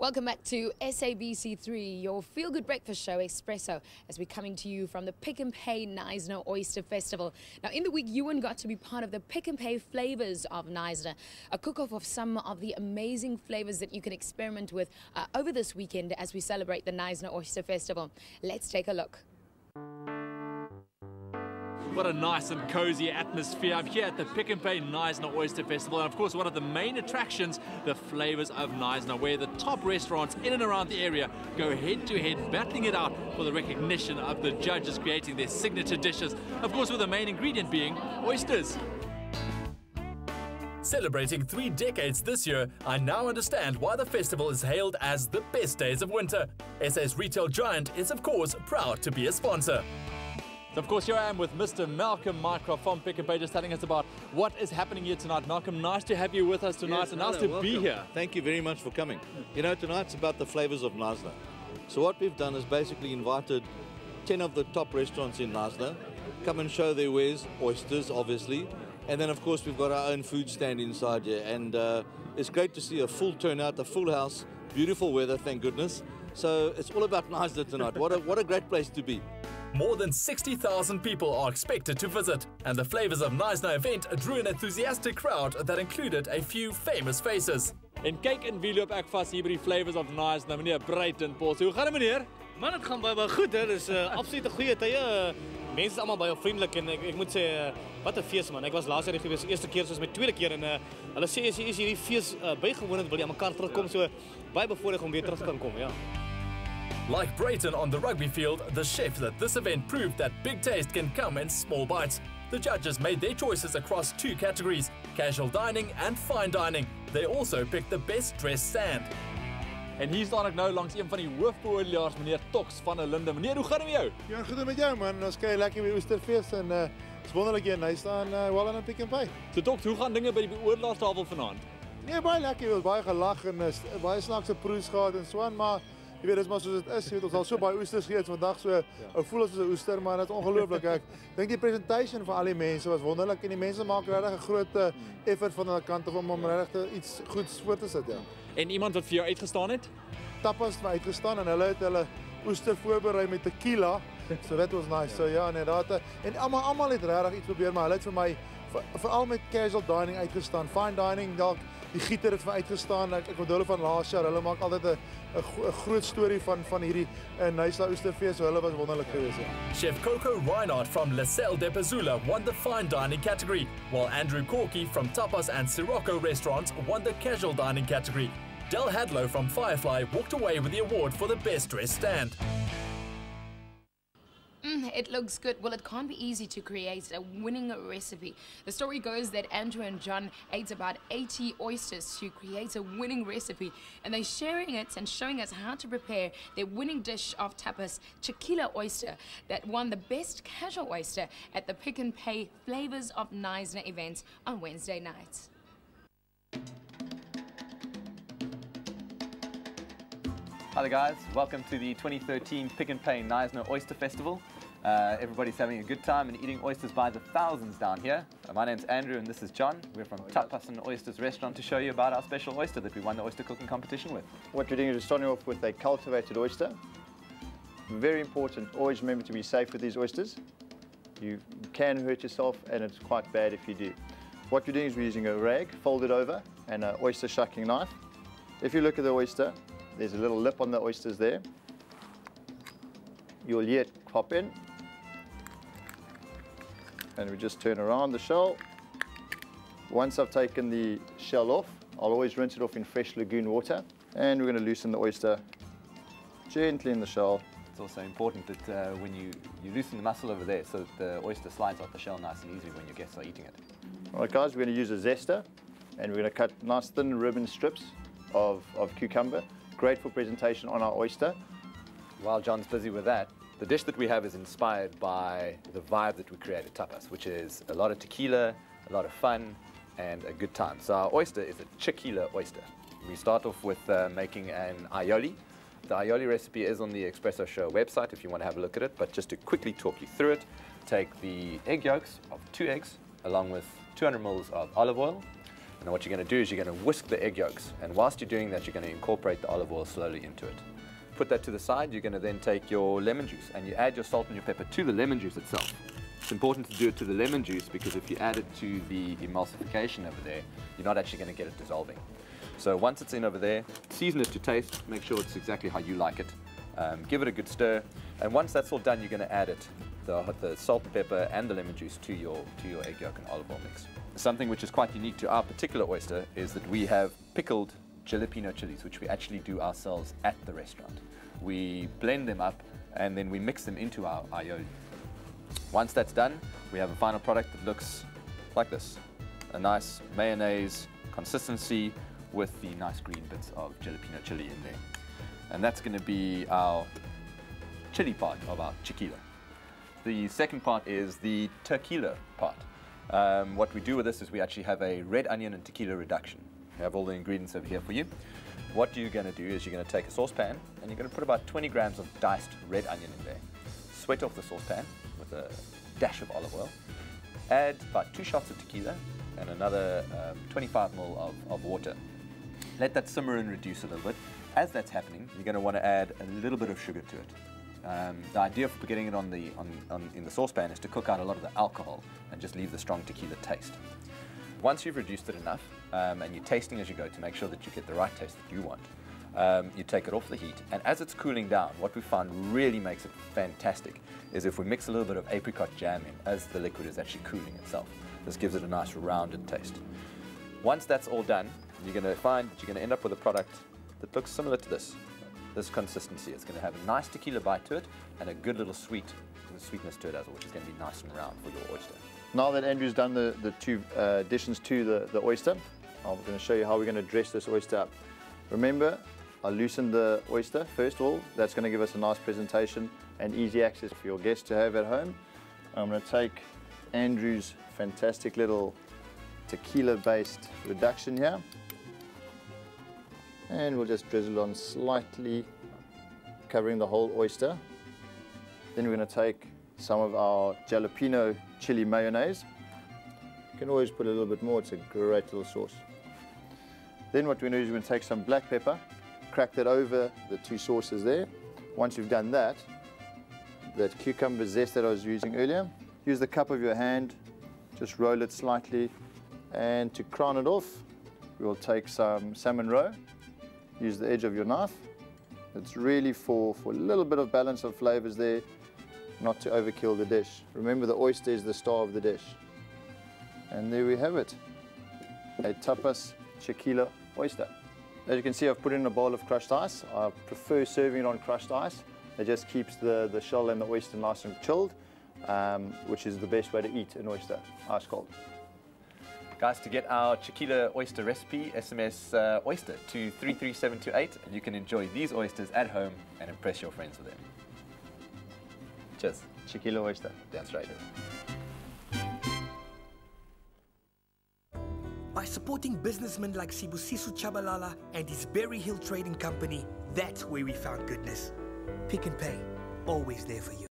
Welcome back to SABC3, your feel-good breakfast show, Espresso, as we're coming to you from the Pick n Pay Knysna Oyster Festival. Now, in the week, Ewan got to be part of the Pick n Pay Flavors of Knysna, a cook-off of some of the amazing flavors that you can experiment with over this weekend as we celebrate the Knysna Oyster Festival. Let's take a look. What a nice and cozy atmosphere. I'm here at the Pick n Pay Knysna Oyster Festival, and of course one of the main attractions, the flavors of Knysna, where the top restaurants in and around the area go head to head, battling it out for the recognition of the judges creating their signature dishes, of course with the main ingredient being oysters. Celebrating 3 decades this year, I now understand why the festival is hailed as the best days of winter. SA's retail giant is of course proud to be a sponsor. So of course here I am with Mr. Malcolm Mycroft from Pick n Pay, just telling us about what is happening here tonight. Malcolm, nice to have you with us tonight, Yes, and nice hello, to welcome. be here. Thank you very much for coming. You know, tonight's about the flavors of Knysna. So what we've done is basically invited 10 of the top restaurants in Knysna, come and show their wares, oysters obviously, and then of course we've got our own food stand inside here, and it's great to see a full turnout, a full house, beautiful weather, thank goodness. So it's all about Knysna tonight. What a great place to be. More than 60,000 people are expected to visit, and the Flavors of Knysna event drew an enthusiastic crowd that included a few famous faces. En kyk en wie loop ek vas hier by die flavors of Knysna, meneer Bruiten Pos. Hoe gaan dit, meneer? Man, het gaan baie goed, hè. Dis absoluut 'n goeie tye. Mense is almal baie vriendelik en ek moet sê wat 'n fees, man. Ek was laas jaar gewees, eerste keer soos my tweede keer, en hulle sê as jy hierdie fees bygewoon het, wil jy aan mekaar terugkom, so baie bevoorreg om weer terug te kan kom, ja. Like Brayton on the rugby field, the chefs at this event proved that big taste can come in small bites. The judges made their choices across 2 categories, casual dining and fine dining. They also picked the best dressed stand. En hier staan ek nou langs een van die hoofbeoordelaars, meneer Tox van 'n Linde. Meneer, hoe gaan dit met jou? Ja, goed met jou man. Ons kyk lekker by Oesterfees en is wonderlik hier in Knysna en wel in Pick n Pay. So Tox, hoe gaan dinge by die beoordelaarstafel vanaand? Nee, baie lekker. Ons baie gelag en baie snaakse proes gehad en so aan, maar jy weet, dis maar soos dit is. Jy weet, ons al so baie oesters geëet vandag, so ou voel ons soos 'n oester, maar dit is ongelooflik. Ek dink die presentation van al die mense was wonderlik en die mense maak regtig 'n groot effort van hulle kant af om regtig iets goeds voor te sit, ja. En iemand wat vir jou uitgestaan het? Tapas het uitgestaan en hulle het hulle oester voorberei met tequila. So dit was nice. So ja, inderdaad. En almal het regtig iets probeer, maar hulle het vir my veral met casual dining uitgestaan. Fine dining dalk die gieter het vir uitgestaan. Ek onthou hulle van laas jaar. Hulle maak altyd 'n groot storie van hierdie Knysna Oesterfees. So hulle was wonderlik geweest, ja. Chef Coco Reinhardt from La Salle de Pazula won the fine dining category, while Andrew Corky from Tapas and Sirocco restaurants won the casual dining category. Del Hadlow from Firefly walked away with the award for the best dressed stand. It looks good. Well, it can't be easy to create a winning recipe. The story goes that Andrew and John ate about 80 oysters to create a winning recipe, and they're sharing it and showing us how to prepare their winning dish of tapas, tequila oyster, that won the best casual oyster at the Pick n Pay Flavors of Knysna event on Wednesday night. Hi there guys, welcome to the 2013 Pick n Pay Knysna Oyster Festival. Everybody's having a good time and eating oysters by the thousands down here. My name's Andrew and this is John. We're from Tapas and Oysters restaurant to show you about our special oyster that we won the oyster cooking competition with. What we're doing is we're starting off with a cultivated oyster. Very important, always remember to be safe with these oysters. You can hurt yourself and it's quite bad if you do. What we're doing is we're using a rag folded over and an oyster shucking knife. If you look at the oyster, there's a little lip on the oysters there. You'll hear it pop in. And we just turn around the shell. Once I've taken the shell off, I'll always rinse it off in fresh lagoon water. And we're going to loosen the oyster gently in the shell. It's also important that when you loosen the muscle over there so that the oyster slides off the shell nice and easily when your guests are eating it. All right guys, we're going to use a zester and we're going to cut nice thin ribbon strips of cucumber. Great for presentation on our oyster. While John's busy with that, the dish that we have is inspired by the vibe that we create at Tapas, which is a lot of tequila, a lot of fun, and a good time. So our oyster is a tequila oyster. We start off with making an aioli. The aioli recipe is on the Espresso Show website if you want to have a look at it, but just to quickly talk you through it, take the egg yolks of 2 eggs along with 200 ml of olive oil, And what you're going to do is you're going to whisk the egg yolks. And whilst you're doing that, you're going to incorporate the olive oil slowly into it. Put that to the side. You're going to then take your lemon juice and you add your salt and your pepper to the lemon juice itself. It's important to do it to the lemon juice because if you add it to the emulsification over there, you're not actually going to get it dissolving. So once it's in over there, season it to taste. Make sure it's exactly how you like it. Give it a good stir. And once that's all done, you're going to add it, the salt and pepper and the lemon juice to your egg yolk and olive oil mix. Something which is quite unique to our particular oyster is that we have pickled jalapeno chilies, which we actually do ourselves at the restaurant. We blend them up and then we mix them into our aioli. Once that's done, we have a final product that looks like this. A nice mayonnaise consistency with the nice green bits of jalapeno chili in there. And that's going to be our chili part of our chiquila. The second part is the tequila part. What we do with this is we actually have a red onion and tequila reduction. We have all the ingredients over here for you. What you're going to do is you're going to take a saucepan and you're going to put about 20 grams of diced red onion in there. Sweat off the saucepan with a dash of olive oil. Add about 2 shots of tequila and another 25 ml of water. Let that simmer and reduce a little bit. As that's happening, you're going to want to add a little bit of sugar to it. The idea for getting it in the saucepan is to cook out a lot of the alcohol and just leave the strong tequila taste. Once you've reduced it enough and you're tasting as you go to make sure that you get the right taste that you want, you take it off the heat, and as it's cooling down, what we find really makes it fantastic is if we mix a little bit of apricot jam in as the liquid is actually cooling itself. This gives it a nice rounded taste. Once that's all done, you're going to find that you're going to end up with a product that looks similar to this consistency. It's going to have a nice tequila bite to it and a good little sweetness to it as well, which is going to be nice and round for your oyster. Now that Andrew's done the two additions to the oyster, I'm going to show you how we're going to dress this oyster up. Remember, I loosened the oyster first of all. That's going to give us a nice presentation and easy access for your guests to have at home. I'm going to take Andrew's fantastic little tequila-based reduction here, and we'll just drizzle on slightly, covering the whole oyster. Then we're going to take some of our jalapeno chili mayonnaise. You can always put a little bit more, it's a great little sauce. Then what we're going to do is we're going to take some black pepper, crack that over the two sauces there. Once you've done that, that cucumber zest that I was using earlier, use the cup of your hand, just roll it slightly, and to crown it off, we'll take some salmon roe. Use the edge of your knife. It's really for a little bit of balance of flavors there, not to overkill the dish. Remember, the oyster is the star of the dish. And there we have it, a tapas chiquila oyster. As you can see, I've put in a bowl of crushed ice. I prefer serving it on crushed ice. It just keeps the shell and the oyster nice and chilled, which is the best way to eat an oyster, ice cold. Guys, to get our chiquila oyster recipe, SMS oyster to 33728, and you can enjoy these oysters at home and impress your friends with them. Cheers. Chiquila oyster. That's right. By supporting businessmen like Sibusiso Chabalala and his Berry Hill Trading Company, that's where we found goodness. Pick and Pay, always there for you.